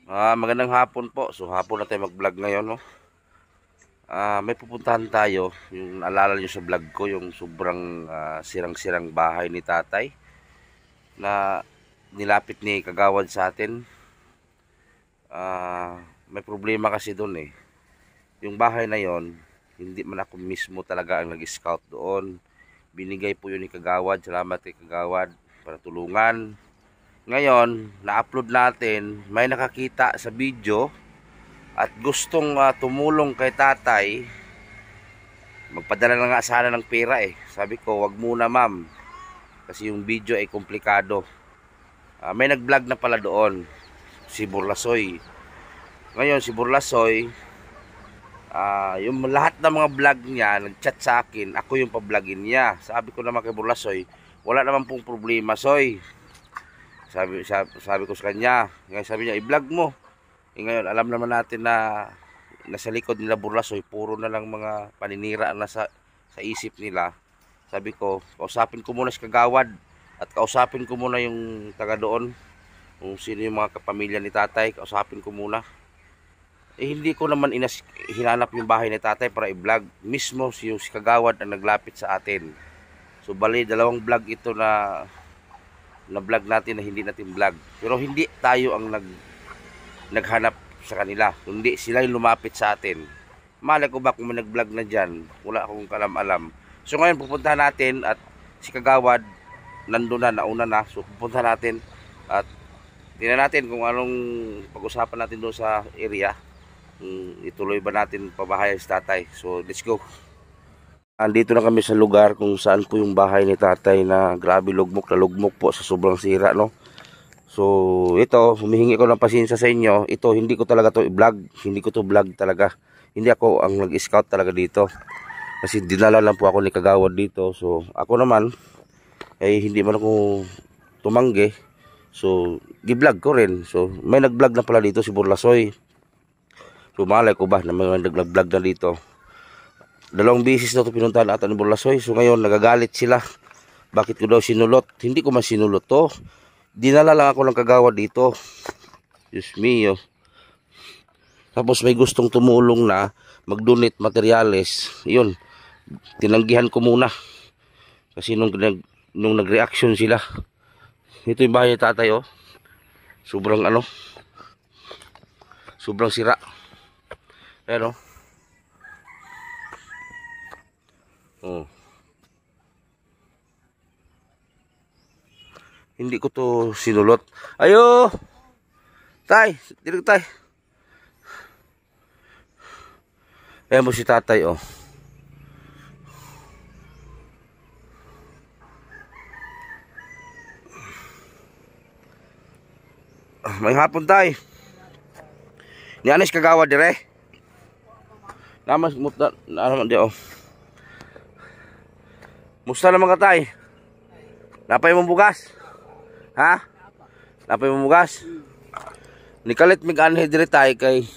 Magandang hapon po. So hapon na tayo mag-vlog ngayon, no. May pupuntahan tayo. Yung alala nyo sa vlog ko, yung sobrang sirang-sirang bahay ni tatay na nilapit ni Kagawad sa atin. May problema kasi doon eh. Yung bahay na yon, hindi man ako mismo talaga ang nag-scout doon. Binigay po yun ni Kagawad. Salamat kay Kagawad para tulungan. Ngayon, na-upload natin, may nakakita sa video at gustong tumulong kay tatay. Magpadala na nga sana ng pera eh. Sabi ko, wag muna ma'am, kasi yung video ay komplikado. May nag-vlog na pala doon, si Burlasoy. Ngayon, si Burlasoy, yung lahat ng mga vlog niya, nag-chat sa akin, ako yung pa-vlogin niya. Sabi ko naman kay Burlasoy, wala naman pong problema, Soy. Sabi ko sa kanya, ngayon sabi niya, i-vlog mo. Ngayon, alam naman natin na nasa likod nila Burlasoy, puro na lang mga paninira na sa isip nila. Sabi ko, kausapin ko muna si Kagawad at kausapin ko muna yung taga doon, kung sino yung mga kapamilya ni tatay, kausapin ko muna. Hindi ko naman hinanap yung bahay ni tatay para i-vlog. Mismo si Kagawad ang naglapit sa atin. So bali, dalawang vlog ito na vlog natin na hindi natin vlog. Pero hindi tayo ang naghanap sa kanila. Hindi sila yung lumapit sa atin. Malay ko ba kung may nag-vlog na dyan? Wala akong kalam-alam. So ngayon pupunta natin at si Kagawad nandun na, nauna na. So pupunta natin at tingnan natin kung anong pag-usapan natin doon sa area. Ituloy ba natin pabahay sa tatay. So let's go. Andito na kami sa lugar kung saan po yung bahay ni tatay na grabe lugmok na lugmok po sa sobrang sira, no. So ito, humihingi ko ng pasensya sa inyo. Ito hindi ko talaga to i-vlog. Hindi ko to vlog talaga. Hindi ako ang nag-scout talaga dito. Kasi dinala lang po ako ni Kagawad dito. So ako naman ay hindi man ako tumanggi. So gi-vlog ko rin. So may nag-vlog na pala dito si Burlasoy. So malay ko ba na may nag-vlog na dito. Dalawang beses na ito pinuntahan ata ni Burlasoy. So ngayon nagagalit sila. Bakit ko daw sinulot? Hindi ko man sinulot to. Dinala lang ako ng Kagawad dito. Diyos mio. Tapos may gustong tumulong na mag-donate materials. Yun. Tinanggihan ko muna. Kasi nung nag-reaction sila. Ito yung bahay ni tatay, oh. Sobrang sobrang sira. Ayan, oh. Hindi ko to sinulot. Ayo! Tay! Dito tay! Ayan mo si tatay, oh. May hapon tay. Ni Anis Kagawad dire. Naman muta naman di, oh. Musta naman ka tay? Napay mong bugas? Ha? Napay mong bugas? Nikalit mig anhe dire tay kay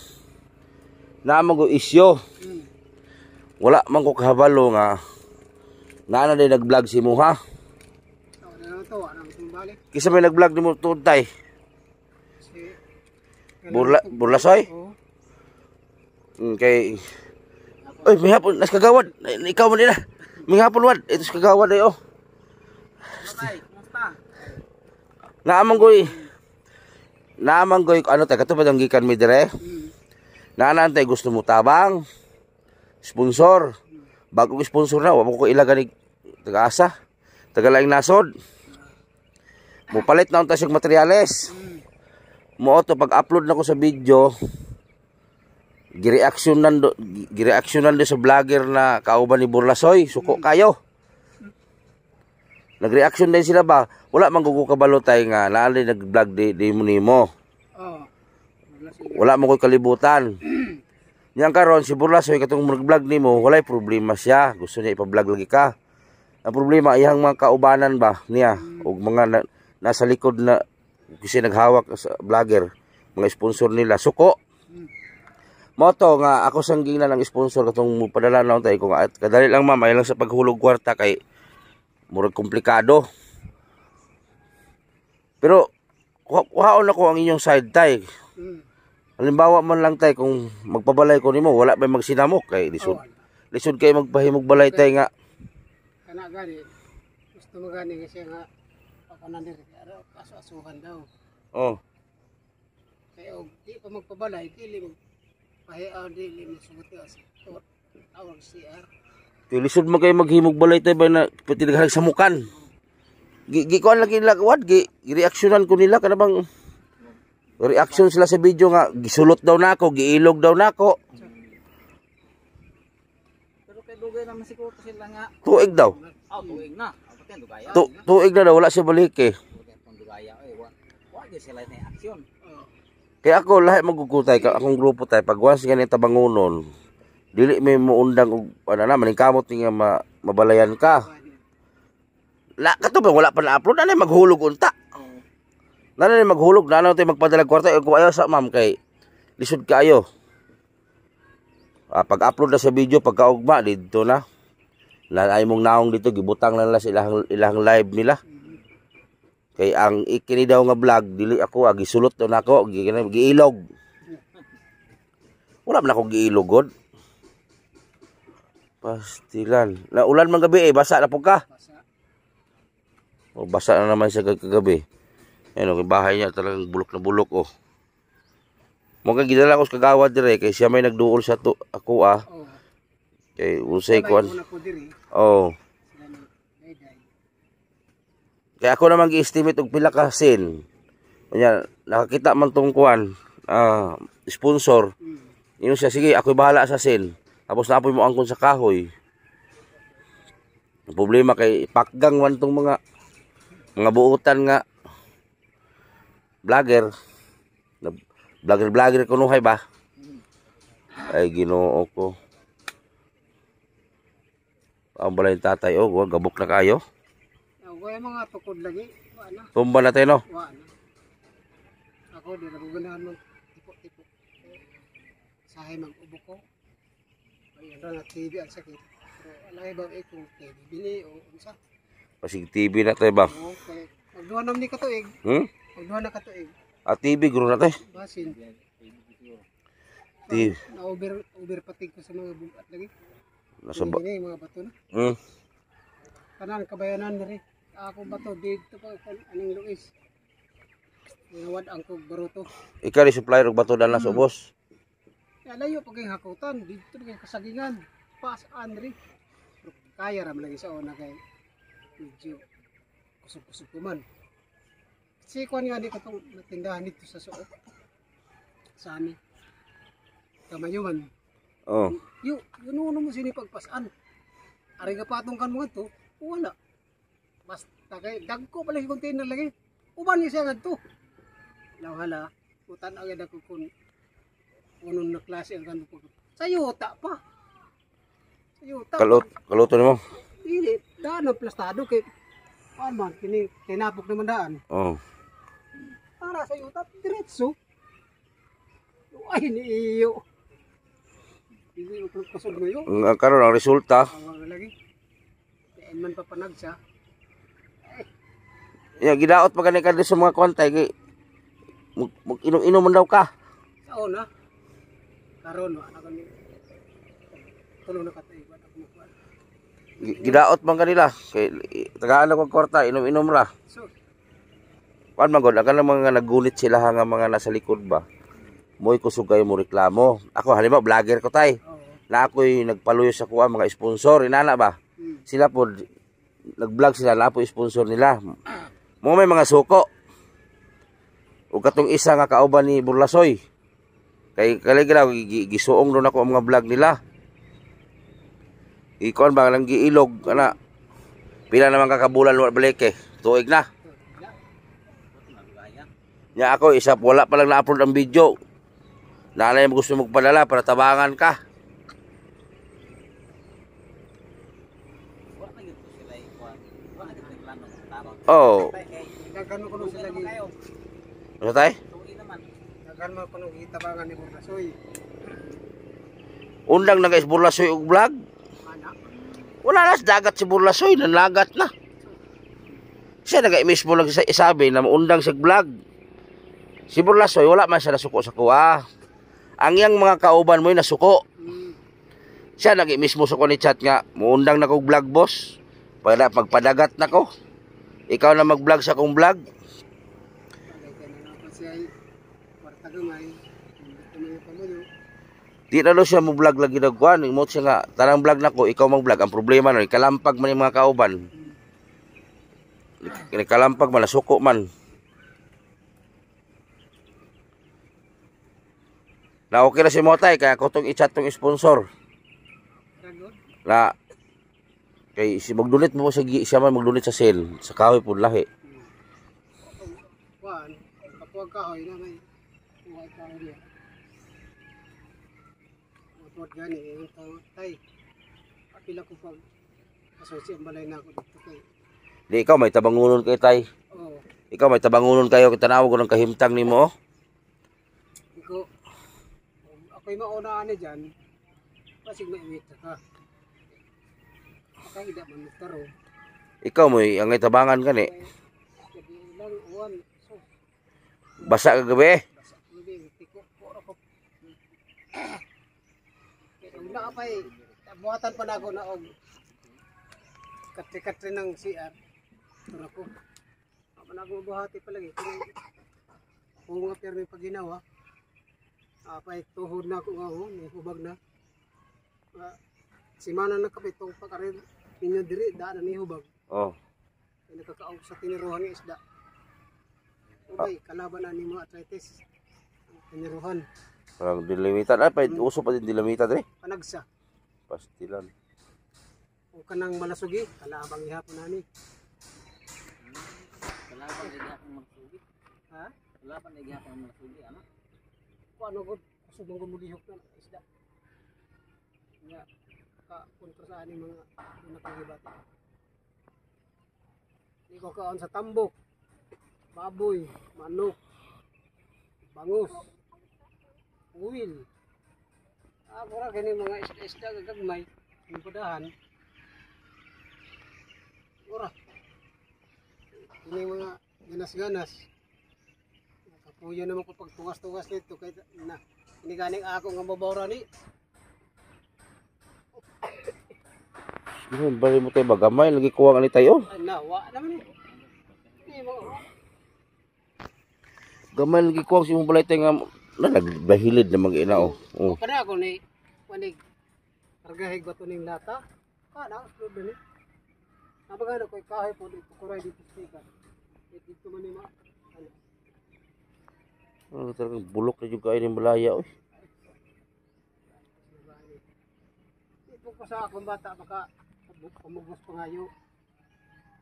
naman ko isyo. Wala man ko kahabalo nga na day nag-vlog si mo, ha? Kisa may nag-vlog ni mo tuod tay? Burlasoy? Okay. Oy, may hapon nas Kagawad. Ikaw man nila. May hapon wad. Ito si Kagawad ay, oh. Naamang goy ano tay katupad ang gikan mi dire. Naanantay gusto mo tabang. Sponsor. Bagong sponsor na, wa mo ko ilagan ni taga-asa. Taga-laing nasod. Mupalit na unta siyang materyales. Mo to pag-upload na ko sa video. Gireaksyonan do sa vlogger na kauban ni Burlasoy. Suko kayo. Nag-reaction din sila ba? Wala man ko kabalo tay nga naali nag-vlog di mo nimo. Wala mo ko kalibutan. Yang karon si Burlasoy katong mag-vlog nimo, walay problema siya. Gusto niya ipa-vlog lagi ka. Ang problema iyang mga kaubanan ba niya ug mga nasa likod na kasi naghawak sa vlogger, mga sponsor nila. Suko. Moto nga ako sangging na ng sponsor katong padala na tay ko nga kadali lang ma'am ay lang sa paghulog kwarta kay murag komplikado. Pero kuhaon ako ang inyong side tay. Halimbawa man lang tay kung magpabalay ko nimo wala may magsinamok kay lisod. Oh, Lisod kay magpahimog balay tay nga. kana gani. Gusto mo gani kasi nga papanan diri pero kaso-asuhan daw. Oh. Kaya og di pa magpabalay dili mo pahiaw dili mo suguti as tawag CR. Kay lisod man kay maghimog balay tay ba na pati naghalag sa mukan. Kuan lagi nila kuan reaksyonan ko nila kana bang reaction sila sa video nga gisulot daw nako, giilog daw nako. Pero kay dugay naman siguro sila nga Tuig daw. tuig na. Pati dugaya. Tuig na daw wala siya balik eh. Dugaya wa gyud sila na aksyon. Kaya ako lahat magugutay ka akong grupo tay pag once ganito tabangunon. Dili may muundang og ano na maningkamot nga mabalayan ka. La kato ba wala pa na-upload na maghulog unta. Nanay maghulog, nanaw tayo magpadala kwarta, kung ayaw sa ma'am kay lisod kaayo. Pag-upload na sa video, pagkaugma, dito na. Ay mong naong dito, gibutang na nila sa ilang live nila. Kay ang ikini daw nga vlog, dili ako, gisulot daw na ako, giilog. Wala man ako giilog, God. Pastilan. Ulan man gabi basa na po ka. Basa na naman siya kagabi. Ayun, yung bahay niya talagang bulok na bulok, oh. Mga gidala ko sa kagawad dire kay siya may nagduol sa ako, ah. Oh. Kay usay ko. Oh. Kaya ako naman gi-estimate og pila ka sin. Kanya nakakita man tong kuan, sponsor. Ino siya sige, ako'y bahala sa sin. Tapos napoy mo angkon sa kahoy. Ang problema kay pakgang man tong mga buutan nga vlogger kunuhay ba ay Ginoo ko ang balay tatay gabok na kayo mga tukod lagi tumba na tayo no ako di naguganahan mo tipo sahay mag-ubo ko ay na TV ang sakit pero alay ba kung TV bili o unsa pasig TV na tayo ba okay magduha na ni katuig magduha na katuig TV guro na tayo basin TV na over patig ko sa mga bugat lagi nasa ba mga bato na kanan kabayanan na rin ako bato dito pa aning Luis nawad ang kog baruto ikaw rin supplier og bato dala sa ubos layo pag yung hakutan dito pag kasagingan pasaan rin kaya ram lagi sa una kay medyo kusog-kusog kuman si kuan nga di ko itong natindahan dito sa suot sa amin kamayuman yun mo sinipagpasan ari ka patong kan mo ito wala basta kay dagko pala yung container lagi uban niya siya ganito hala utan agad ako kung unong na klase ang kanto sa yuta pa sa yuta kaluto ni mo hindi daan ang plastado kay paano man kinapok naman daan para sa yuta diretso ay niiyo hindi ko kasod ngayon karon ang resulta lagi kain man papanag siya gidaot pa gani kadto sa mga kwantay kay inom-inom man daw ka sa una karon anak ni tulong na katay ko anak mo gidaot man kanila kay tagaan ako kwarta inom-inom ra so kuan man gud ang mga nagunit sila nga mga nasa likod ba mo'y kusog kayo mo reklamo ako halimbawa vlogger ko tay na ako'y nagpaluyo sa kuha mga sponsor inana ba sila po nag-vlog sila na po sponsor nila mo may mga suko ug katong isa nga kauban ni Burlasoy kay kaligra gisuong doon ako ang mga vlog nila ikuan ba lang giilog ana pila naman kakabulan balik tuig na nya ako isa wala pa lang na-upload ang video nanay mo gusto magpadala para tabangan ka daghan mo kuno sila gi ano tay daghan mo kuno gitabangan ni Burlasoy undang na guys Burlasoy og vlog wala na dagat si Burlasoy nalagat na siya nag-mismo lang isabi na undang sa vlog si Burlasoy wala man siya nasuko sa kuha Ang yang mga kauban mo nasuko. Mm. Siya lagi mismo sa ko ni chat nga, muundang na kong vlog boss. Para pagpadagat na ko. Ikaw na mag-vlog sa kong vlog. Bagay ka na lang kasi ay kwarta gamay. Dito mo yung pamuyo. Di na daw siya mo-vlog lagi nagkuhan. Imot siya nga, tanang vlog na ko, ikaw mag-vlog. Ang problema nun, kalampag man yung mga kauban. Kalampag man, nasuko man. Na okay na si Motay, kaya ako itong i-chat tong sponsor. Ragod. Na, kay si magdunit mo sa siya man magdunit sa sale, sa kahoy po lahi. Kuan, kapuag kahoy na may kuha kahoy niya. Matawad gani, yung tawag tay. Apila ko pag asosya ang balay na ako dito kay. Di ikaw may tabangunon kay tay. Oo. Ikaw may tabangunon kayo, kitanawag ko ng kahimtang nimo. Oh. Iko, ako'y mauna ani dyan, pasig maimit ka. Kaya hindi man magtaro. Ikaw mo ang itabangan gani. Jadi ilang uwan. So, Basa ka gabi. basa. Hindi, tiko po ako. Kaya una ka pa'y, buhatan pa na ako na og katri-katri ng CR. Ito na ko. Ako na ako buhati palagi. Kung nga pero may paginawa. Apay tuhod na ako nga ho, may hubag na. Simana na kapit itong pagkarin ninyo diri, daan na ni hubag. Oh. Ay nakakaog sa tiniruhan ng isda. Okay, kalaban na ni mga arthritis. Tiniruhan, Parang dilimitan. Ay, pa uso pa din dilimitan eh. panagsa. Pastilan. O kanang malasugi, kalabang ihapon na ni. Kalaban na gyapon magsugi. Ha? Kalaban na gyapon magsugi, ano? Kung ano ko, kusubong ko mulihok na isda. Nga, kontra sa aning mga nakagibata. Hindi ko kaon sa tambok, baboy, manok, bangus, uwil. Ako ra kini mga isda gagmay, yung padahan. Ora. Ini mga ganas-ganas. Kapuyo naman ko pag tugas-tugas nito kay na ini ganing ako nga mabawra ni. Yun, bali mo tayo bagamay. Lagi kuwang ani tayo. Ay, nawa naman eh. Ini mga Gamay lagi kuwang si mong balay tayo nga. Nagbahilid na mag-ina oh. Oh. Kada ako ni manig kargahig bato ning lata. Kana upload ni. Nabaga na koy kahoy po dito kuray dito sticker. Dito man ni ma. Oh, talagang bulok na yung kain ng balaya oh. Ito ko sa akong bata baka pamugos pangayo.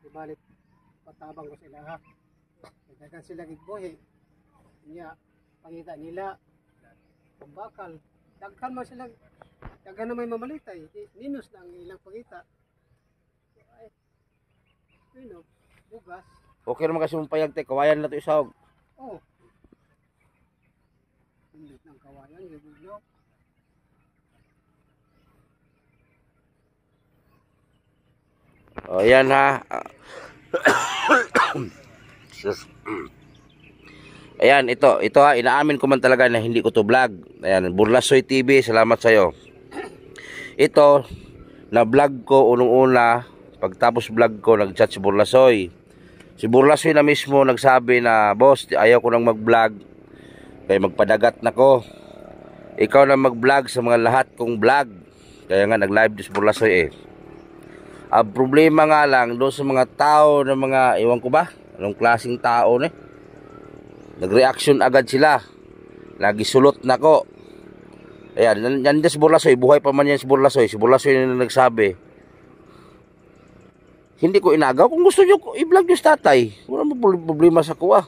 Ibalit patabang ko sila ha. Dagan sila gigbohe. Nya pangita nila pambakal. Daghan mo sila. Daghan na may mamalitay. Minus na ang ilang pangita. Ay. Ano, bugas. Okay naman kasi mong payag tayo. Kawayan na ito isawag. Oh. Hindi ng kawayan, gibuglo. O yan ha. Sus. Ayan, ito ha, inaamin ko man talaga na hindi ko to vlog. Ayan, Burlasoy TV, salamat sa'yo. Ito, na vlog ko unang-una, pagtapos vlog ko, nag-chat si Burlasoy. Si Burlasoy na mismo nagsabi na, boss, ayaw ko nang mag-vlog, kaya magpadagat na ko. Ikaw na mag-vlog sa mga lahat kong vlog. Kaya nga, nag-live si Burlasoy eh. Ang problema nga lang, doon sa mga tao na mga, iwan ko ba, anong klaseng tao na nag-reaction agad sila. Lagi sulot na ko. Ayan, yan si Burlasoy. Buhay pa man yan si Burlasoy. Si Burlasoy na nagsabi. Hindi ko inagaw. Kung gusto nyo, i-vlog nyo sa tatay. Wala mo problema sa kuha.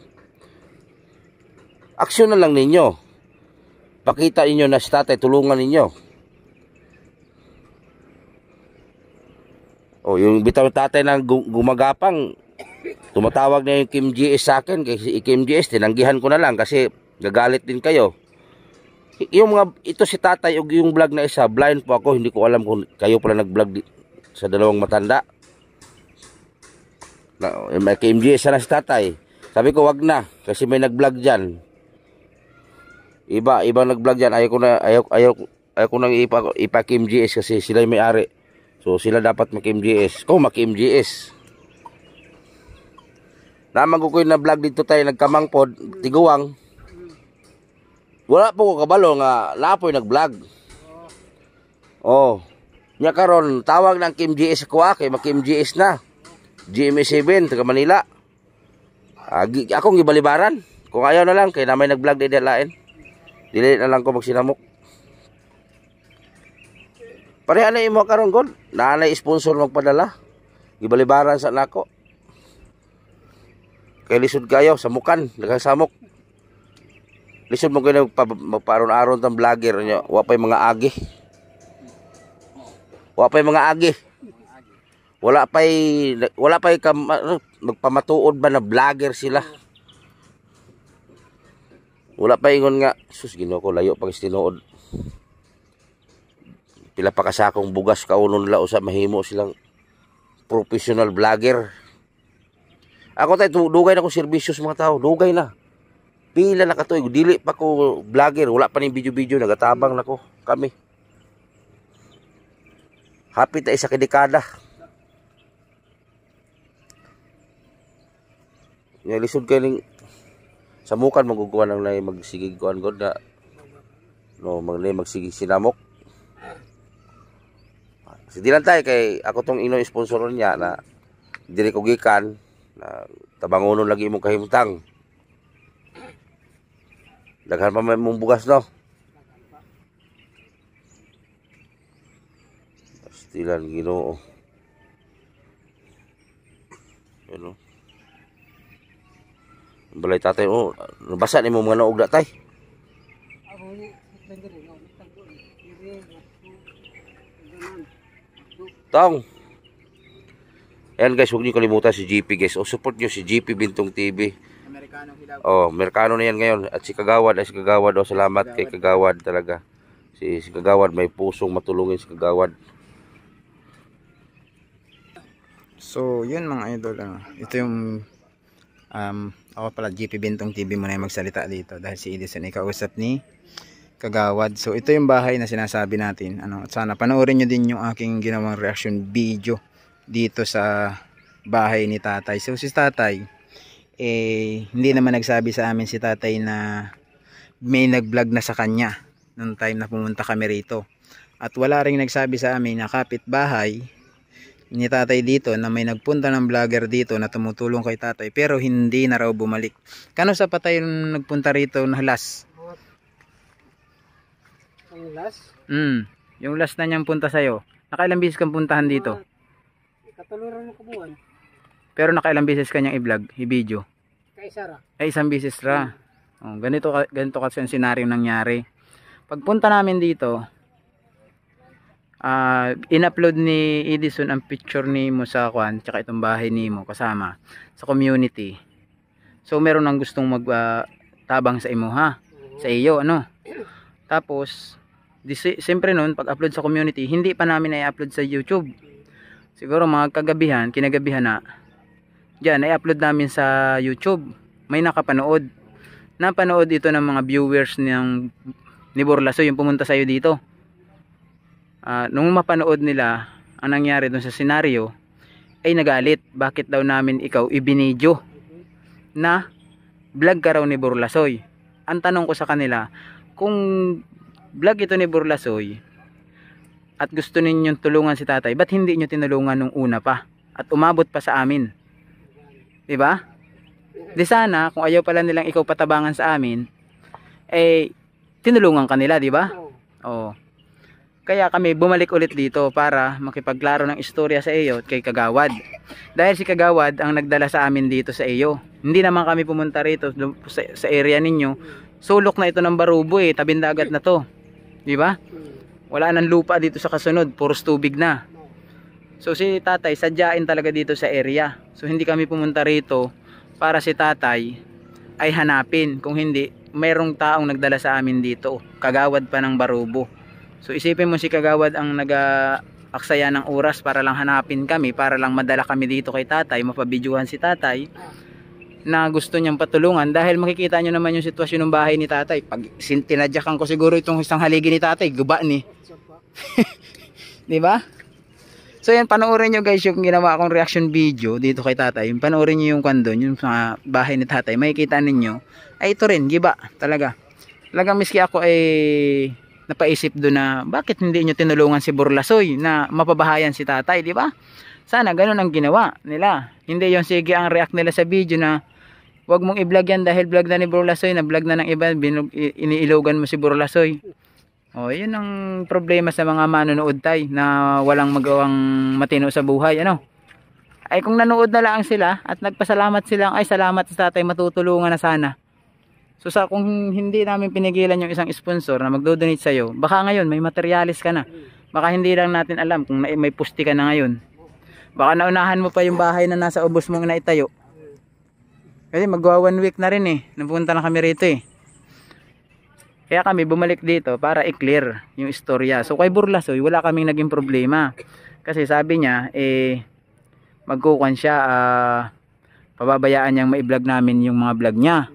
Aksyon na lang ninyo. Pakita ninyo na si tatay. Tulungan ninyo. O, yung bitaw tatay na gumagapang. Tumatawag na yung Kim GS sa akin. Kasi Kim GS, tinanggihan ko na lang kasi gagalit din kayo. Yung mga, ito si tatay, yung vlog na isa, blind po ako. Hindi ko alam kung kayo pala nag-vlog sa dalawang matanda. May Kim GS na si tatay. Sabi ko, wag na. Kasi may nag-vlog dyan. Ibang nag-vlog diyan. Ayaw ko nang ipa-Kim GS kasi sila yung may-ari. So sila dapat mag-Kim GS. Kung mag-Kim GS. Naman ko na vlog dito tayo nagkamangpod, tiguwang. Wala po ko kabalo nga napoy nag-vlog. Oh. Nya karon tawag ng Kim GS ko kay mag-Kim GS na. GMA7 taga Manila. Akong gibalibaran. Kung ayaw na lang kay na may nag-vlog di lain. Dili na lang ko magsinamok. Pareha na imo karon god. Naanay sponsor magpadala. Gibalibaran sa nako. Kay lisod kayo samukan, nagasamok. Lisod mo kayo magparon-aron tang vlogger nya, wa pay mga agi. Wa pay mga agi. Wala pay magpamatuod ba na vlogger sila. Wala pa ingon nga, sus Ginoo ko layo pag tinuod. Pila pa kasakong bugas kaunon nila usa mahimo silang professional vlogger. Ako tayo dugay na ko serbisyo sa mga tao, dugay na. Pila na katuig, dili pa ko vlogger, wala pa ning video-video, nagatabang na ko kami. Hapit na isa kadekada. Nga lisod kayo ning samukan maguguan ang lay magsigig kuan god na no magsigig sinamok. Kasi di lang tayo kay ako tong ino sponsor niya na dili ko gikan na tabangonon lagi imong kahimtang. Daghan pa mong bugas no. Pastilan Ginoo. Ano? Balay tatay oh, nabasa nimo mga naog da tay. Tong. Ayan guys, huwag niyo kalimutan si GP guys. O support niyo si GP Bintong TV. Amerikano hilaw. Oh, Amerikano na yan ngayon. At si Kagawad, salamat kay Kagawad talaga. Si Kagawad may pusong matulungin si Kagawad. So, yun mga idol. Ito yung ako pala GP Bintong TV muna yung magsalita dito dahil si Edison ay kausap ni Kagawad. So, ito yung bahay na sinasabi natin. At sana panoorin nyo din yung aking ginawang reaction video dito sa bahay ni tatay. So si tatay hindi naman nagsabi sa amin si tatay na may nag-vlog na sa kanya nung time na pumunta kami rito, at wala ring nagsabi sa amin na kapitbahay ni tatay dito na may nagpunta ng vlogger dito na tumutulong kay tatay pero hindi na raw bumalik. Kano sa patay nung nagpunta rito na last? Ang last? Yung last na niyang punta sa'yo, nakailang bisis kang puntahan dito? Katuluran ng kabuhan. Pero nakailang beses kanyang i-vlog, i-video? Kaisa ra. Ay, isang beses ra. Oh, ganito kasi ang senaryo nangyari. Pagpunta namin dito, in-upload ni Edison ang picture ni mo sa kwan, tsaka itong bahay ni mo kasama sa community. So meron nang gustong magtabang sa imo ha, sa iyo ano. Tapos siyempre noon pag-upload sa community, hindi pa namin i-upload sa YouTube. Siguro mga kinagabihan na diyan i-upload namin sa YouTube. May nakapanood. Napanood ito ng mga viewers ni Borlasoy yung pumunta sa iyo dito. Nung mapanood nila ang nangyari doon sa senaryo, ay nagalit. Bakit daw namin ikaw ibinidyo na vlog ka raw ni Borlasoy? Ang tanong ko sa kanila, kung vlog ito ni Borlasoy at gusto ninyong tulungan si tatay, ba't hindi nyo tinulungan nung una pa at umabot pa sa amin? Diba? Di sana kung ayaw pala nilang ikaw patabangan sa amin, tinulungan kanila, diba? Oo. Kaya kami bumalik ulit dito para makipagklaro ng istorya sa iyo at kay Kagawad. Dahil si Kagawad ang nagdala sa amin dito sa iyo. Hindi naman kami pumunta rito sa area ninyo. Sulok na ito ng Barubo tabing dagat na to. Diba? Wala nang lupa dito sa kasunod, puros tubig na. So si tatay sadyain talaga dito sa area. So hindi kami pumunta rito para si tatay ay hanapin. Kung hindi, mayroong taong nagdala sa amin dito, Kagawad pa ng Barubo. So isipin mo si Kagawad ang nag-aksaya ng oras para lang hanapin kami, para lang madala kami dito kay tatay, mapabidyuhan si tatay. na gusto niyang patulungan dahil makikita nyo naman yung sitwasyon ng bahay ni tatay. Pag tinadyakan ko siguro itong isang haligi ni tatay, guba ni. Di ba? So yan, panoorin nyo guys yung ginawa akong reaction video dito kay tatay. Panoorin nyo yung kandon, yung sa bahay ni tatay. Makikita ninyo, ay ito rin, giba talaga. Talagang miski ako ay napaisip doon na bakit hindi nyo tinulungan si Burlasoy na mapabahayan si tatay, di ba? Sana ganun ang ginawa nila. Hindi yung sige ang react nila sa video na wag mong i-vlog yan dahil vlog na ni Burlasoy, na vlog na ng iba, iniilogan mo si Burlasoy. O, yun ang problema sa mga manonood tay na walang magawang matino sa buhay, ano? Ay kung nanood na lang sila at nagpasalamat sila, ay salamat sa tatay, matutulungan na sana. So sa kung hindi namin pinigilan yung isang sponsor na magdo-donate sa iyo, baka ngayon may materialis ka na. Baka hindi lang natin alam kung may pusti ka na ngayon. Baka naunahan mo pa yung bahay na nasa ubos mong naitayo. Kasi magwa 1 week na rin eh. Napunta na kami rito eh. Kaya kami bumalik dito para i-clear yung istorya. So kay Burlasoy, wala kaming naging problema. Kasi sabi niya, magkukuhan siya, pababayaan niyang ma-vlog namin yung mga vlog niya.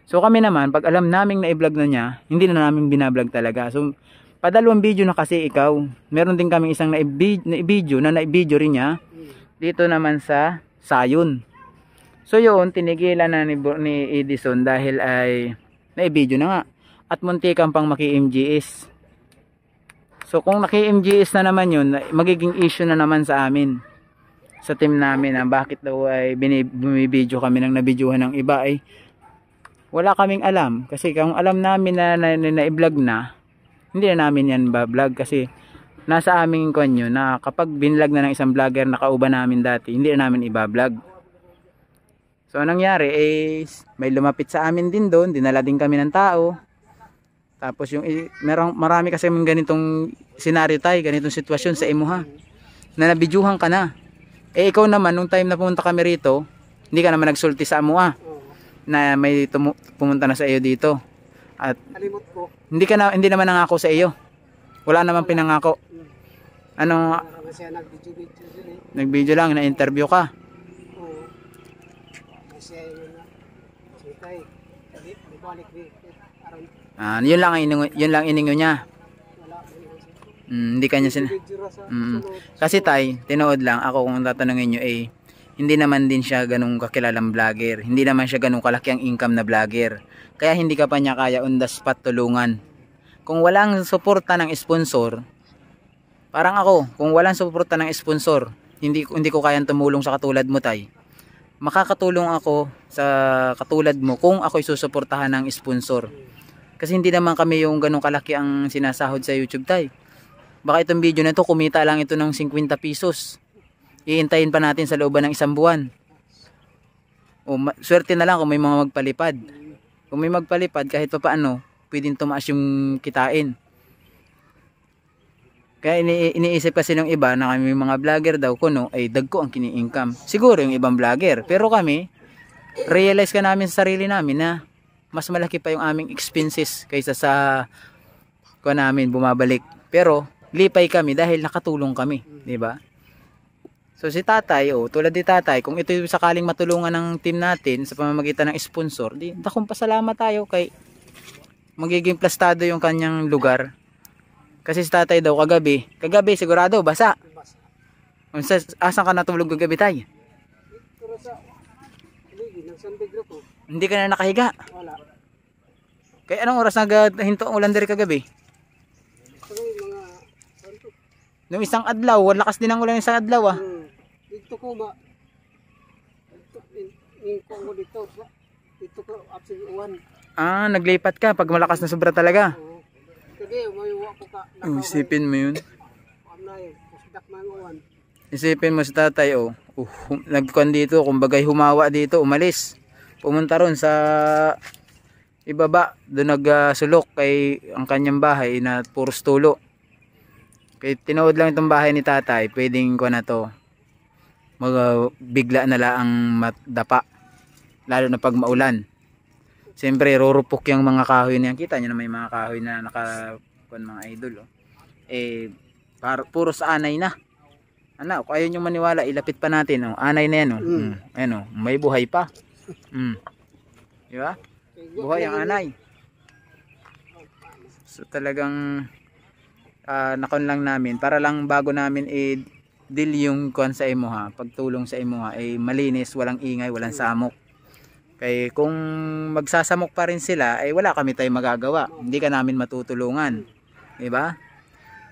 So kami naman, pag alam naming na-vlog na niya, hindi na namin binablog talaga. So padalawang video na kasi ikaw. Meron din kaming isang na-video rin niya. Dito naman sa Sayon. So yun, tinigilan na ni Edison dahil ay na-video na nga. At muntikan pang maki-MGS. So kung naki-MGS na naman yun, magiging issue na naman sa amin. Sa team namin na bakit daw ay bumibideo kami ng nabidyohan ng iba ay wala kaming alam. Kasi kung alam namin na i-vlog na, hindi na namin yan ba-vlog kasi nasa aming konyo na kapag binlog na ng isang vlogger na kauban namin dati, hindi na namin iba-vlog. So anong nangyari is may lumapit sa amin din doon, dinala din kami ng tao. Tapos yung marami kasi kaming ganitong senaryo tayo, ganitong sitwasyon sa imuha na nabidyuhan ka na. Eh ikaw naman nung time na pumunta kami rito, hindi ka naman nagsulti sa amuha na may pumunta na sa iyo dito. At Kalimot ko. hindi naman nangako sa iyo. Wala naman pinangako. Ano, Parang siya nag-video din eh. nag-video lang, na-interview ka. Oo. Kasi yun na. Sitay. Di balik di. Yun lang iningo niya. Wala. Hindi kanya Video ra sa sunod. Kasi tay, tinood lang ako kung tatanungin nyo hindi naman din siya ganung kakilalang vlogger. Hindi naman siya ganung kalaki ang income na vlogger. Kaya hindi ka pa niya kaya on the spot tulungan. Kung walang suporta ng sponsor, parang ako, kung walang suporta ng sponsor, hindi ko kayang tumulong sa katulad mo tay. Makakatulong ako sa katulad mo kung ako'y susuportahan ng sponsor. Kasi hindi naman kami yung ganung kalaki ang sinasahod sa YouTube tay. Baka itong video na to kumita lang ito ng 50 pesos. Iintayin pa natin sa looban ng 1 buwan. O swerte na lang kung may mga magpalipad. Kung may magpalipad kahit pa paano, pwedeng tumaas yung kitain. Kaya iniisip kasi ng iba na kami mga vlogger daw kuno ay dagko ang kini-income. Siguro yung ibang vlogger, pero kami realize ka namin sa sarili namin na mas malaki pa yung aming expenses kaysa sa namin bumabalik. Pero lipay kami dahil nakatulong kami, di ba? So si tatay, tulad ni tatay, kung ito yung sakaling matulungan ng team natin sa pamamagitan ng sponsor, di dakong pasalamat tayo kay magiging plastado yung kanyang lugar. Kasi si tatay daw kagabi sigurado basa. Asan ka natulog kagabi tay? Pero sa ng San Pedro ko. Hindi ka na nakahiga. Wala. Kaya anong oras naghinto ang ulan diri kagabi? Pero yung mga santo. Nung isang adlaw, lakas din ang ulan ng isang adlaw Dito ko ba? Dito ko dito. Dito ko absent uwan. Naglipat ka pag malakas na sobra talaga. Kasi may uwa ko ka. Isipin mo yun. Amnay, kusdak man uwan. Isipin mo si tatay, nagkuhan dito, kumbagay humawa dito, umalis. Pumunta ron sa ibaba, doon nagsulok kay ang kanyang bahay na puros tulo. Kaya tinood lang itong bahay ni tatay, pwedeng ko na to. Bigla na lang ang madapa. Lalo na pag maulan. Siyempre, rurupok yung mga kahoy na yan. Kita nyo na may mga kahoy na nakakuan mga idol. Puro sa anay na. Kung ayaw nyo maniwala, ilapit pa natin. Anay na yan. Ayan, may buhay pa. Di ba? Buhay ang anay. So talagang nakon lang namin para lang bago namin i-deal yung kuan sa imuha, pagtulong sa imuha ay malinis, walang ingay, walang samok. Kaya kung magsasamok pa rin sila ay wala kami tayong magagawa. Hindi ka namin matutulungan. Di ba?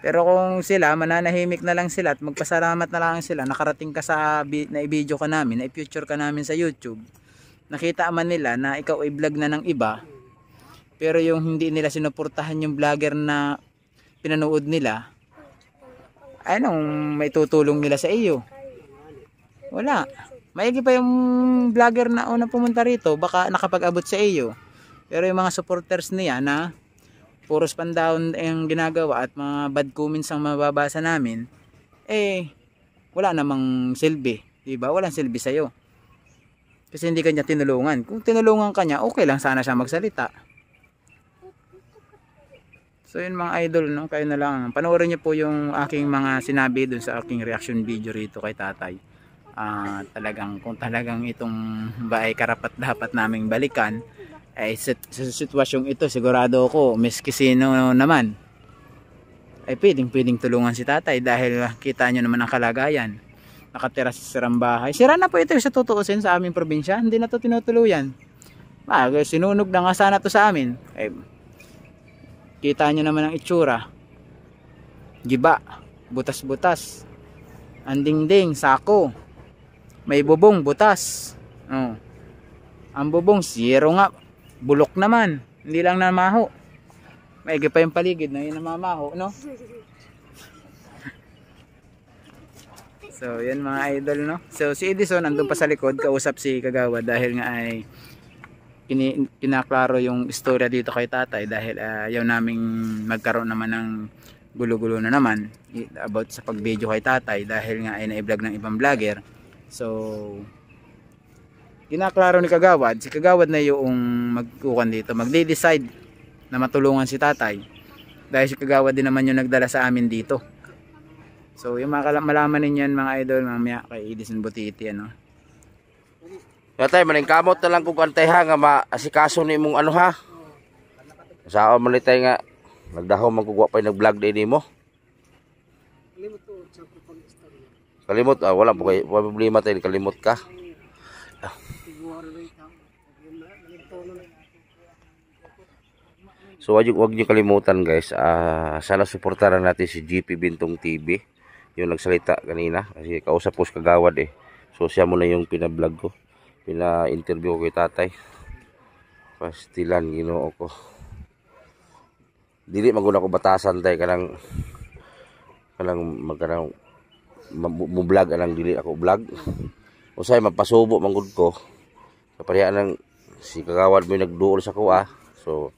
Pero kung sila mananahimik na lang sila at magpasalamat na lang sila, nakarating ka sa na-video ka namin, na-future ka namin sa YouTube. Nakita man nila na ikaw ay vlog na ng iba. Pero yung hindi nila sinuportahan yung vlogger na pinanood nila, anong may tutulong nila sa iyo? Wala. Maigi pa yung vlogger na unang pumunta rito, baka nakapag-abot sa iyo. Pero yung mga supporters niya na puros pandown yung ginagawa at mga bad comments ang mababasa namin, wala namang silbi. Diba? Walang silbi sa iyo. Kasi hindi kanya tinulungan. Kung tinulungan kanya, okay lang sana siya magsalita. So yun mga idol, no? Kayo na lang. Panoorin niyo po yung aking mga sinabi dun sa aking reaction video rito kay tatay. Talagang kung talagang itong ba ay karapat dapat naming balikan, ay sa sitwasyong ito sigurado ako miski sino naman ay pwedeng tulungan si tatay dahil kita nyo naman ang kalagayan. Nakatira sa sirang bahay. Sira na po ito sa tutuusin sa aming probinsya. Hindi na to tinutuluyan. Sinunog na nga sana to sa amin. Kita nyo naman ang itsura. Giba, butas-butas. Anding-ding, sako. May bubong, butas. Ang bubong, zero nga. Bulok naman. Hindi lang namaho. Maigi pa yung paligid na yun namamaho, no? So, yan mga idol, no? So, si Edison andun pa sa likod, kausap si Kagawad dahil nga ay kinaklaro yung istorya dito kay tatay dahil ayaw naming magkaroon naman ng gulo-gulo na naman about sa pag-video kay tatay dahil nga ay na-vlog ng ibang vlogger. So kinaklaro ni Kagawad, si Kagawad na yung magkukan dito, magde-decide na matulungan si tatay dahil si Kagawad din naman yung nagdala sa amin dito. So yung malaman ninyo yan mga idol mamaya kay Edison Butiti, ano. Tatay, maning kamot na lang kung kantay ha, nga maasikaso ni mong ano ha. Saan malitay nga, nagdahaw magkugwa pa yung nag-vlog din mo. Kalimot, wala po kayo, problema tayo, kalimot ka. So wag niyo kalimutan guys, sana suportahan natin si GP Bintong TV. Yung nagsalita kanina, kasi kausap ko si Kagawad So siya muna yung pina-vlog ko. Pina-interview ko kay tatay. Pastilan, Ginoo ko. Dili maguna ko batasan tay kanang magkanang mo-vlog anang dili ako vlog. Usay mapasubo manggod ko. Sa parehas nang si Kagawad mo nagduol sa ko So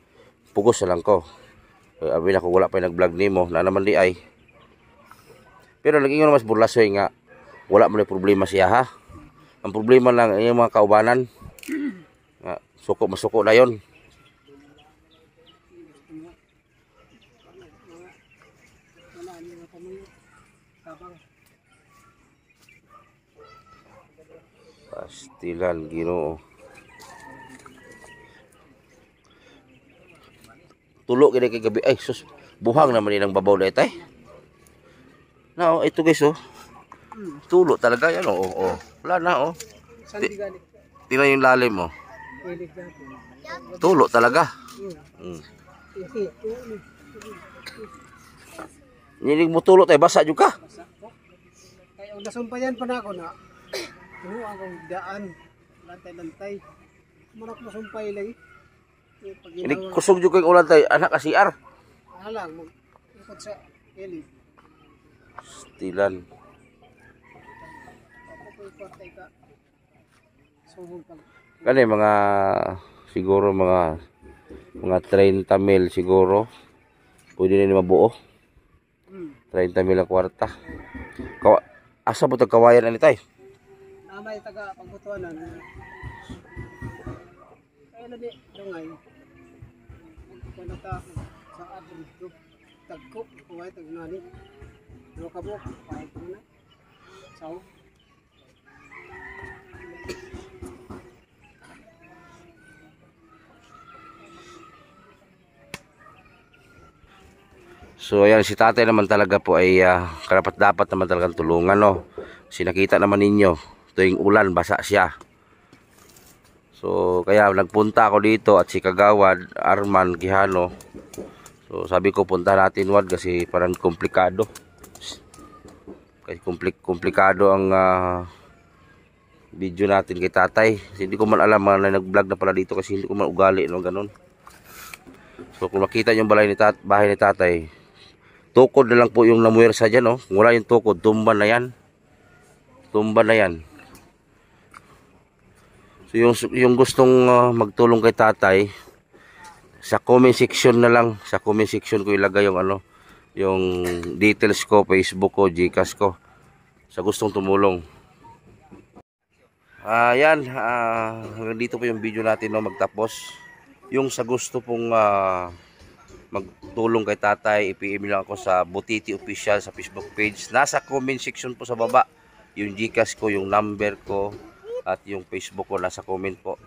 pugos na lang ko. Abi na ko wala pa nag-vlog nimo na naman di ay. Pero nag-ingon mas burlasoy nga wala man problema siya ha. Ang problema lang ay yung mga kaubanan. Suko na yon. Pastilan, Ginoo. Tulo gid kay gabi ay sus. Buhang naman nilang babaw na itay. No, ito guys Tulo talaga yan Wala na Tingnan yung lalim Tulo talaga. Nilig mo tulo tayo basa jud ka. Kaya ang nasumpayan pa na ako na akong daan lantay-lantay. Marap masumpay lagi. Ini kusog jud kay ulan tayo anak CR. Lang ikot sa elid. Stilan. Kani mga siguro mga 30 mil siguro. Pwede na mabuo. 30 mil ang kwarta. Asa mo kawayan ani tay? May taga pagbutuanan. Kaya na di dungay. Kuno ta sa adto tagko kuway tagnani. Do ka mo pay ko na. So So ayan, si tatay naman talaga po ay karapat dapat naman talagang tulungan, no. Kasi nakita naman ninyo, tuwing ulan basa siya. So kaya nagpunta ako dito at si Kagawad Arman Quijano. So sabi ko punta natin wad kasi parang komplikado. Kasi komplikado ang video natin kay tatay. Kasi hindi ko man alam na nag-vlog na pala dito kasi hindi ko man ugali, no, ganun. So kung makita yung bahay ni tatay, tukod na lang po yung namuwersa dyan, no. Kung wala yung tukod, tumba na yan. Tumba na yan. So yung gustong magtulong kay tatay, sa comment section na lang, sa comment section ko ilagay yung yung details ko, Facebook ko, Gcash ko, sa gustong tumulong. Ayan, hanggang dito po yung video natin, no, magtapos. Yung sa gusto pong magtulong kay tatay, i-PM lang ako sa Butiti Official sa Facebook page. Nasa comment section po sa baba, yung Gcash ko, yung number ko, at yung Facebook ko nasa comment po.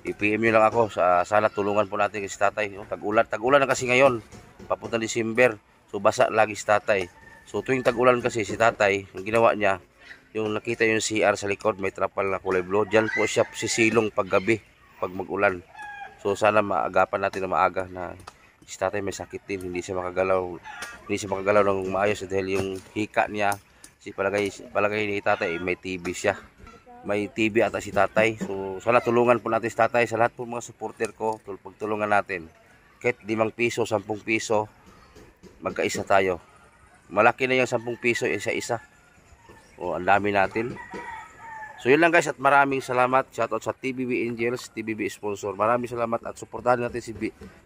I-PM nyo lang ako. Sana tulungan po natin si tatay. Tag-ulan na kasi ngayon. Papunta December. So basa lagi si tatay. So tuwing tag-ulan kasi si tatay, yung ginawa niya, yung nakita yung CR sa likod, may trapal na kulay blue. Diyan po siya sisilong paggabi, pag mag-ulan. So sana maagapan natin na maaga na si tatay may sakit din. Hindi siya makagalaw ng maayos dahil yung hika niya, palagay ni tatay, may TB siya. May TV ata si tatay. So sana tulungan po natin si tatay. Sa lahat po mga supporter ko, pagtulungan natin. Kahit 5 piso, 10 piso, magkaisa tayo. Malaki na yung 10 piso, isa-isa. O ang dami natin. So yun lang guys, at maraming salamat. Shoutout sa TBB Angels, TBB sponsor. Maraming salamat at suportahan natin si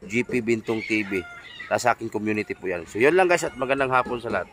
GP Bintong TV. Nasa aking community po yan. So yun lang guys, at magandang hapon sa lahat.